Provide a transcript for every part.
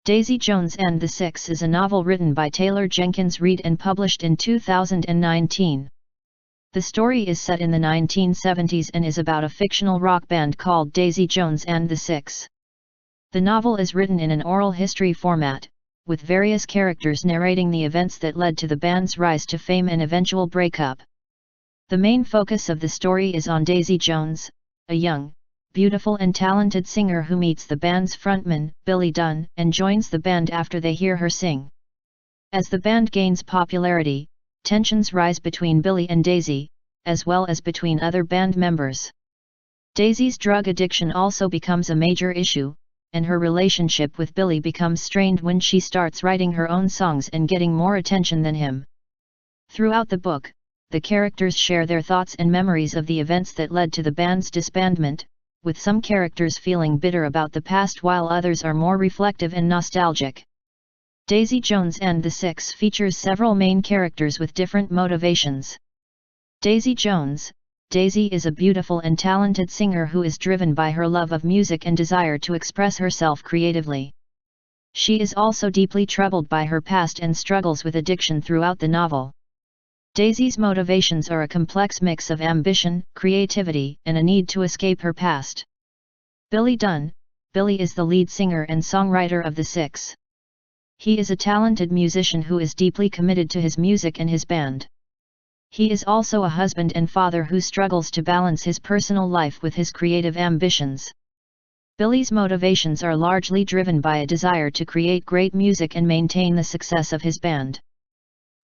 Daisy Jones and the Six is a novel written by Taylor Jenkins Reid and published in 2019. The story is set in the 1970s and is about a fictional rock band called Daisy Jones and the Six. The novel is written in an oral history format, with various characters narrating the events that led to the band's rise to fame and eventual breakup. The main focus of the story is on Daisy Jones, a young, beautiful and talented singer who meets the band's frontman, Billy Dunne, and joins the band after they hear her sing. As the band gains popularity, tensions rise between Billy and Daisy, as well as between other band members. Daisy's drug addiction also becomes a major issue, and her relationship with Billy becomes strained when she starts writing her own songs and getting more attention than him. Throughout the book, the characters share their thoughts and memories of the events that led to the band's disbandment, with some characters feeling bitter about the past while others are more reflective and nostalgic. Daisy Jones and the Six features several main characters with different motivations. Daisy Jones. Daisy is a beautiful and talented singer who is driven by her love of music and desire to express herself creatively. She is also deeply troubled by her past and struggles with addiction throughout the novel. Daisy's motivations are a complex mix of ambition, creativity, and a need to escape her past. Billy Dunne. Billy is the lead singer and songwriter of the Six. He is a talented musician who is deeply committed to his music and his band. He is also a husband and father who struggles to balance his personal life with his creative ambitions. Billy's motivations are largely driven by a desire to create great music and maintain the success of his band.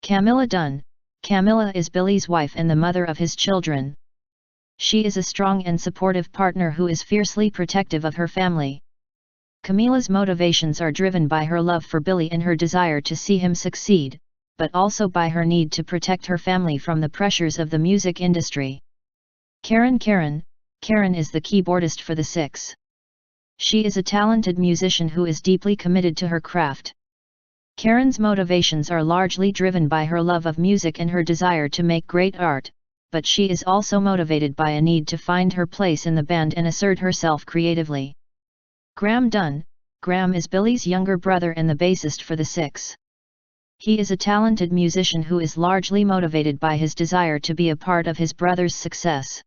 Camilla Dunne. Camilla is Billy's wife and the mother of his children. She is a strong and supportive partner who is fiercely protective of her family. Camilla's motivations are driven by her love for Billy and her desire to see him succeed, but also by her need to protect her family from the pressures of the music industry. Karen is the keyboardist for the Six. She is a talented musician who is deeply committed to her craft. Karen's motivations are largely driven by her love of music and her desire to make great art, but she is also motivated by a need to find her place in the band and assert herself creatively. Graham Dunne. Graham is Billy's younger brother and the bassist for the Six. He is a talented musician who is largely motivated by his desire to be a part of his brother's success.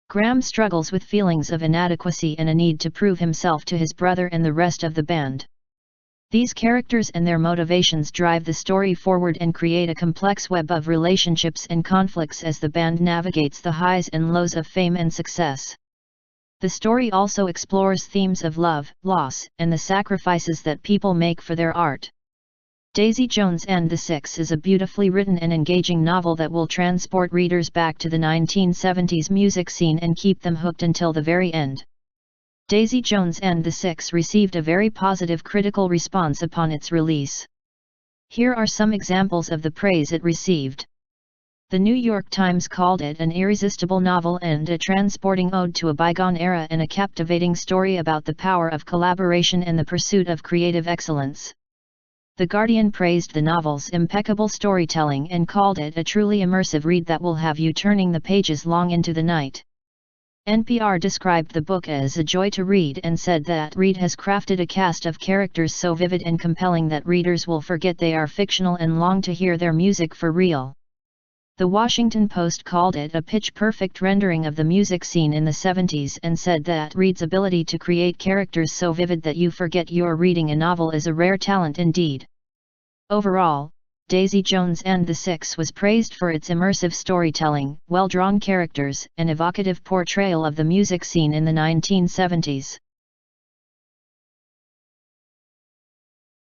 Graham struggles with feelings of inadequacy and a need to prove himself to his brother and the rest of the band. These characters and their motivations drive the story forward and create a complex web of relationships and conflicts as the band navigates the highs and lows of fame and success. The story also explores themes of love, loss, and the sacrifices that people make for their art. Daisy Jones and the Six is a beautifully written and engaging novel that will transport readers back to the 1970s music scene and keep them hooked until the very end. Daisy Jones and the Six received a very positive critical response upon its release. Here are some examples of the praise it received. The New York Times called it an irresistible novel and a transporting ode to a bygone era and a captivating story about the power of collaboration and the pursuit of creative excellence. The Guardian praised the novel's impeccable storytelling and called it a truly immersive read that will have you turning the pages long into the night. NPR described the book as a joy to read and said that Reid has crafted a cast of characters so vivid and compelling that readers will forget they are fictional and long to hear their music for real. The Washington Post called it a pitch-perfect rendering of the music scene in the 70s and said that Reid's ability to create characters so vivid that you forget you're reading a novel is a rare talent indeed. Overall, Daisy Jones and the Six was praised for its immersive storytelling, well-drawn characters, and evocative portrayal of the music scene in the 1970s.